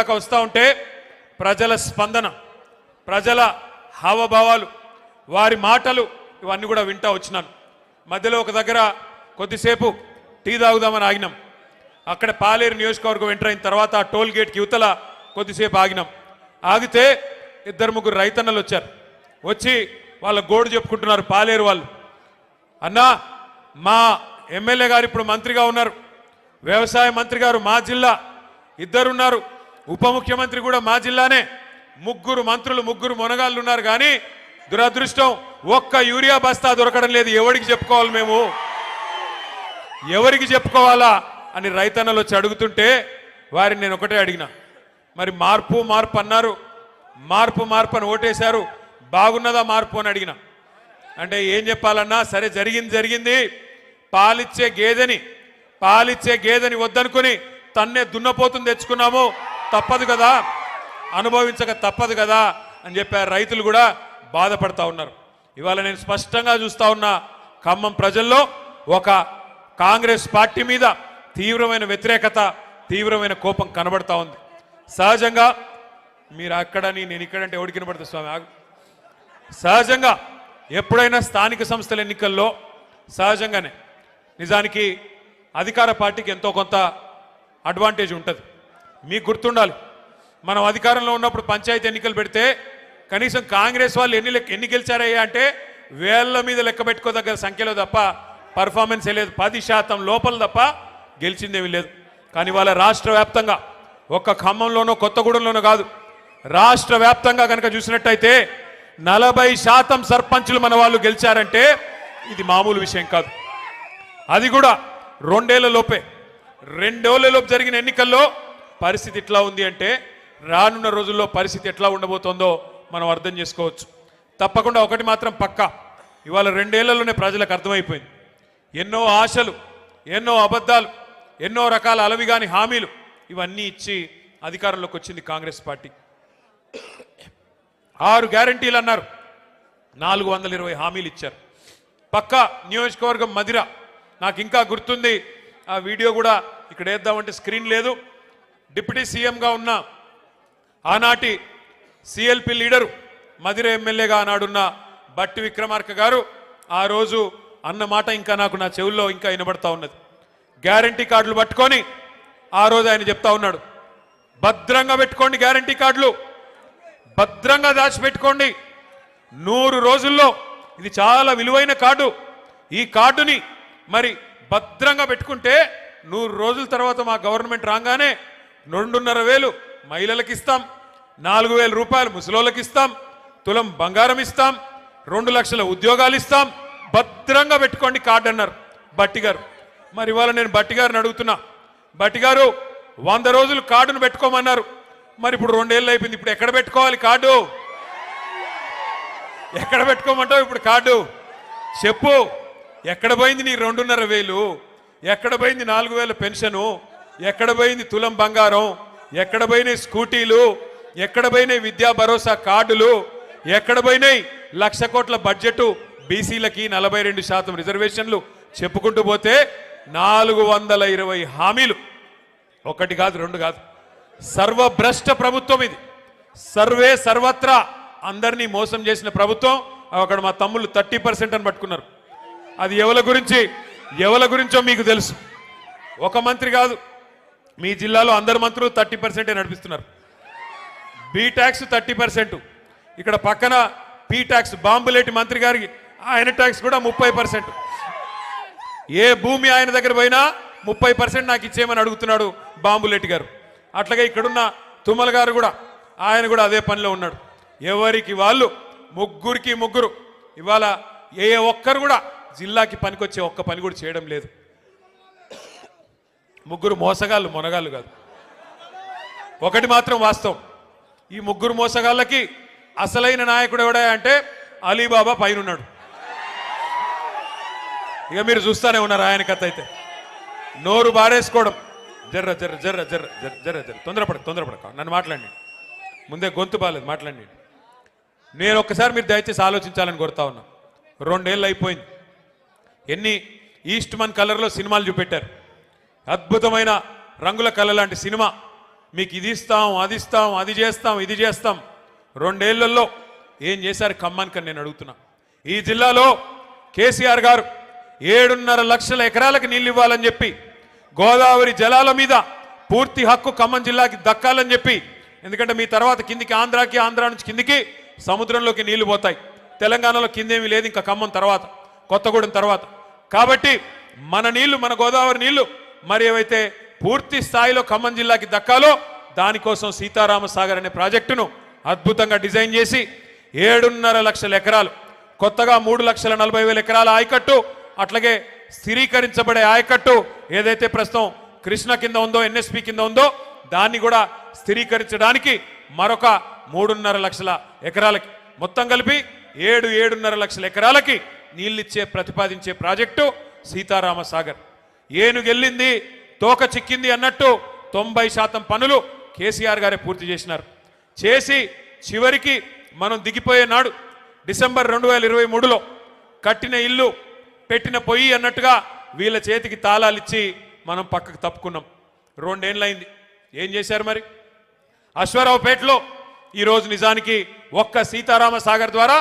దాకా వస్తూ ఉంటే ప్రజల స్పందన, ప్రజల హావభావాలు, వారి మాటలు ఇవన్నీ కూడా వింటూ వచ్చినాను. మధ్యలో ఒక దగ్గర కొద్దిసేపు టీ తాగుదామని ఆగినాం. అక్కడ పాలేరు నియోజకవర్గం ఎంటర్ అయిన తర్వాత ఆ టోల్ గేట్కి యువతల కొద్దిసేపు ఆగినాం. ఆగితే 2-3 రైతన్నలు వచ్చారు. వచ్చి వాళ్ళ గోడు చెప్పుకుంటున్నారు పాలేరు వాళ్ళు. అన్నా, మా ఎమ్మెల్యే గారు ఇప్పుడు మంత్రిగా ఉన్నారు, వ్యవసాయ మంత్రి గారు మా జిల్లా, 2 ఉన్నారు, ఉప ముఖ్యమంత్రి కూడా మా జిల్లానే, 3 మంత్రులు 3 మొనగాళ్ళు ఉన్నారు. కానీ దురదృష్టం ఒక్క యూరియా బస్తా దొరకడం లేదు. ఎవరికి చెప్పుకోవాలి మేము, ఎవరికి చెప్పుకోవాలా అని రైతన్నలు వచ్చి అడుగుతుంటే వారిని నేను ఒకటే అడిగిన, మరి మార్పు మార్పు అన్నారు, మార్పు మార్పు అని ఓటేశారు, బాగున్నదా మార్పు అని అడిగిన. అంటే ఏం చెప్పాలన్నా, సరే జరిగింది జరిగింది, పాలిచ్చే గేదెని వద్దనుకుని తన్నే దున్నపోతుని తెచ్చుకున్నాము, తప్పదు కదా, అనుభవించక తప్పదు కదా అని చెప్పారు. రైతులు కూడా బాధపడతా ఉన్నారు. ఇవాళ నేను స్పష్టంగా చూస్తా ఉన్నా, ఖమ్మం ప్రజల్లో ఒక కాంగ్రెస్ పార్టీ మీద తీవ్రమైన వ్యతిరేకత, తీవ్రమైన కోపం కనబడతా ఉంది. సహజంగా మీరు అక్కడని నేను ఇక్కడంటే ఎవరికి కనబడుతుంది స్వామి, ఆగు. సహజంగా ఎప్పుడైనా స్థానిక సంస్థల ఎన్నికల్లో సహజంగానే నిజానికి అధికార పార్టీకి ఎంతో కొంత అడ్వాంటేజ్ ఉంటుంది. మీకు గుర్తుండాలి, మనం అధికారంలో ఉన్నప్పుడు పంచాయతీ ఎన్నికలు పెడితే కనీసం కాంగ్రెస్ వాళ్ళు ఎన్ని గెలిచారయ్యా అంటే వేళ్ల మీద లెక్క పెట్టుకోదగ్గర సంఖ్యలో తప్ప పర్ఫార్మెన్స్ లేదు. 10% లోపల తప్ప గెలిచిందేమీ లేదు. కానీ వాళ్ళ రాష్ట్ర వ్యాప్తంగా, ఒక్క ఖమ్మంలోనో కొత్తగూడెంలోనో కాదు, రాష్ట్ర వ్యాప్తంగా కనుక చూసినట్టయితే 40% సర్పంచులు మన వాళ్ళు గెలిచారంటే ఇది మామూలు విషయం కాదు. అది కూడా 2 ఏళ్లలోపే. 2 ఏళ్లలోపు జరిగిన ఎన్నికల్లో పరిస్థితి ఇట్లా ఉంది అంటే రానున్న రోజుల్లో పరిస్థితి ఎట్లా ఉండబోతోందో మనం అర్థం చేసుకోవచ్చు. తప్పకుండా ఒకటి మాత్రం పక్కా, ఇవాళ 2 ఏళ్లలోనే ప్రజలకు అర్థమైపోయింది. ఎన్నో ఆశలు, ఎన్నో అబద్ధాలు, ఎన్నో రకాల అలవిగాని హామీలు ఇవన్నీ ఇచ్చి అధికారంలోకి వచ్చింది కాంగ్రెస్ పార్టీ. 6 గ్యారంటీలు అన్నారు, 420 హామీలు ఇచ్చారు. పక్కా నియోజకవర్గం మదిర, నాకు ఇంకా గుర్తుంది, ఆ వీడియో కూడా ఇక్కడ వేద్దామంటే స్క్రీన్ లేదు. డిప్యూటీ సీఎంగా ఉన్న ఆనాటి సిఎల్పి లీడరు, మదిర ఎమ్మెల్యేగా ఆనాడున్న బట్టి విక్రమార్క గారు ఆ రోజు అన్న మాట ఇంకా నాకు నా చెవుల్లో ఇంకా వినబడతా ఉన్నది. గ్యారంటీ కార్డులు పట్టుకొని ఆ రోజు ఆయన చెప్తా ఉన్నాడు, భద్రంగా పెట్టుకోండి, గ్యారంటీ కార్డులు భద్రంగా దాచిపెట్టుకోండి, 100 రోజుల్లో, ఇది చాలా విలువైన కార్డు, ఈ కార్డుని మరి భద్రంగా పెట్టుకుంటే 100 రోజుల తర్వాత మా గవర్నమెంట్ రాగానే 2,500 మహిళలకు ఇస్తాం, 4,000 రూపాయలు ముసలోళ్ళకి ఇస్తాం, తులం బంగారం ఇస్తాం, 2 లక్షల ఉద్యోగాలు ఇస్తాం, భద్రంగా పెట్టుకోండి కార్డు అన్నారు బట్టి గారు. మరి ఇవాళ నేను బట్టి గారిని అడుగుతున్నా, బట్టి గారు 100 రోజులు కార్డును పెట్టుకోమన్నారు, మరి ఇప్పుడు 2 ఏళ్ళు అయిపోయింది, ఇప్పుడు ఎక్కడ పెట్టుకోవాలి కార్డు, ఎక్కడ పెట్టుకోమంటావు ఇప్పుడు కార్డు చెప్పు. ఎక్కడ పోయింది నీ 2,500, ఎక్కడ పోయింది 4,000 పెన్షను, ఎక్కడ పోయింది తులం బంగారం, ఎక్కడ పోయినాయి స్కూటీలు, ఎక్కడ పోయినాయి విద్యా భరోసా కార్డులు, ఎక్కడ పోయినాయి 1,00,000 కోట్ల బడ్జెట్, బీసీలకి 42% రిజర్వేషన్లు, చెప్పుకుంటూ పోతే 420 హామీలు. 1 కాదు 2 కాదు, సర్వభ్రష్ట ప్రభుత్వం ఇది. సర్వే సర్వత్రా అందరినీ మోసం చేసిన ప్రభుత్వం. అక్కడ మా తమ్ముళ్ళు 30% అని పట్టుకున్నారు. అది ఎవరి గురించో మీకు తెలుసు. ఒక మంత్రి కాదు, మీ జిల్లాలో అందరు మంత్రులు 30% నడిపిస్తున్నారు. బీ ట్యాక్స్ 30%, ఇక్కడ పక్కన పీ ట్యాక్స్ బాంబులేటి మంత్రి గారికి ఆయన ట్యాక్స్ కూడా 30%. ఏ భూమి ఆయన దగ్గర పోయినా 30% నాకు ఇచ్చేయమని అడుగుతున్నాడు బాంబులేటి గారు. అట్లాగే ఇక్కడున్న తుమ్మల గారు కూడా, ఆయన కూడా అదే పనిలో ఉన్నాడు. ఎవరికి వాళ్ళు 3 ఇవాళ ఏ ఒక్కరు కూడా జిల్లాకి పనికొచ్చే ఒక్క పని కూడా చేయడం లేదు. 3 మోసగాళ్ళు, మొనగాళ్ళు కాదు. ఒకటి మాత్రం వాస్తవం, ఈ 3 మోసగాళ్ళకి అసలైన నాయకుడు ఎవడా అంటే అలీబాబా పైన ఉన్నాడు. ఇక మీరు చూస్తూనే ఉన్నారు ఆయన కథ. అయితే నోరు బారేసుకోవడం, జర్ర జర్ర జర్ర జర్ర జర్ర జర్ర జర్ర తొందరపడక నన్ను మాట్లాడి, ముందే గొంతు బాలేదు మాట్లాడి. నేను ఒక్కసారి మీరు దయచేసి ఆలోచించాలని కోరుతా ఉన్నా. 2 ఏళ్ళు అయిపోయింది, ఎన్ని ఈస్ట్ మన్ కలర్లో సినిమాలు చూపెట్టారు, అద్భుతమైన రంగుల కళ లాంటి సినిమా మీకు ఇది ఇస్తాం అది ఇస్తాం అది చేస్తాం ఇది చేస్తాం. 2 ఏళ్లలో ఏం చేశారు ఖమ్మానికి నేను అడుగుతున్నా. ఈ జిల్లాలో కేసీఆర్ గారు 7.5 లక్షల ఎకరాలకు నీళ్లు ఇవ్వాలని చెప్పి, గోదావరి జలాల మీద పూర్తి హక్కు ఖమ్మం జిల్లాకి దక్కాలని చెప్పి, ఎందుకంటే మీ తర్వాత కిందికి ఆంధ్రాకి, ఆంధ్రా నుంచి కిందికి సముద్రంలోకి నీళ్లు పోతాయి. తెలంగాణలో కిందేమీ లేదు ఇంకా ఖమ్మం తర్వాత, కొత్తగూడెం తర్వాత. కాబట్టి మన నీళ్లు, మన గోదావరి నీళ్లు మరి ఏవైతే పూర్తి స్థాయిలో ఖమ్మం జిల్లాకి దక్కాలో దానికోసం సీతారామ సాగర్ అనే ప్రాజెక్టును అద్భుతంగా డిజైన్ చేసి 7.5 లక్షల ఎకరాలు, కొత్తగా 3,40,000 ఎకరాల ఆయకట్టు, అట్లాగే స్థిరీకరించబడే ఆయకట్టు ఏదైతే ప్రస్తుతం కృష్ణ కింద ఉందో, ఎన్ఎస్పి కింద ఉందో దాన్ని కూడా స్థిరీకరించడానికి మరొక 3.5 లక్షల ఎకరాలకి, మొత్తం కలిపి 7.5 లక్షల ఎకరాలకి నీళ్ళిచ్చే ప్రతిపాదించే ప్రాజెక్టు సీతారామ సాగర్. ఏనుగెళ్ళింది తోక చిక్కింది అన్నట్టు 90% పనులు కేసీఆర్ గారే పూర్తి చేసినారు. చేసి చివరికి మనం దిగిపోయే నాడు డిసెంబర్ 2023లో కట్టిన ఇల్లు పెట్టిన పొయ్యి అన్నట్టుగా వీళ్ళ చేతికి తాళాలు ఇచ్చి మనం పక్కకు తప్పుకున్నాం. 2 ఏళ్ళైంది. ఏం చేశారు మరి? అశ్వారావుపేటలో ఈరోజు నిజానికి ఒక్క సీతారామ సాగర్ ద్వారా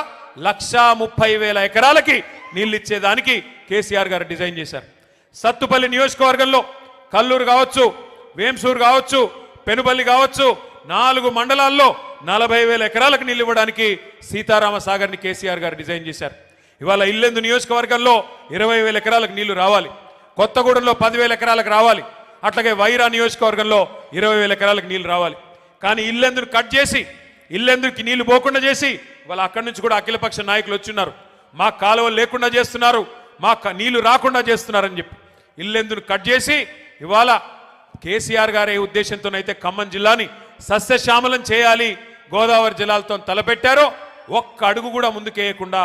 1,30,000 ఎకరాలకి నీళ్ళు ఇచ్చేదానికి కేసీఆర్ గారు డిజైన్ చేశారు. సత్తుపల్లి నియోజకవర్గంలో కల్లూరు కావచ్చు, వేంసూరు కావచ్చు, పెనుబల్లి కావచ్చు, 4 మండలాల్లో 40,000 ఎకరాలకు నీళ్ళు ఇవ్వడానికి సీతారామ సాగర్ని కేసీఆర్ గారు డిజైన్ చేశారు. ఇవాళ ఇల్లెందు నియోజకవర్గంలో 20,000 ఎకరాలకు నీళ్లు రావాలి, కొత్తగూడెంలో 10,000 ఎకరాలకు రావాలి, అట్లాగే వైరా నియోజకవర్గంలో 20,000 ఎకరాలకు నీళ్లు రావాలి. కానీ ఇల్లెందును కట్ చేసి, ఇల్లెందుకి నీళ్లు పోకుండా చేసి ఇవాళ అక్కడి నుంచి కూడా అఖిలపక్ష నాయకులు వచ్చున్నారు, మా కాలువలు లేకుండా చేస్తున్నారు, మా నీళ్లు రాకుండా చేస్తున్నారని చెప్పి ఇల్లెందును కట్ చేసి ఇవాళ కేసీఆర్ గారే ఉద్దేశంతోనైతే ఖమ్మం జిల్లాని సస్యశ్యామలం చేయాలి, గోదావరి జలాలతో తలపెట్టారో ఒక్క అడుగు కూడా ముందుకేయకుండా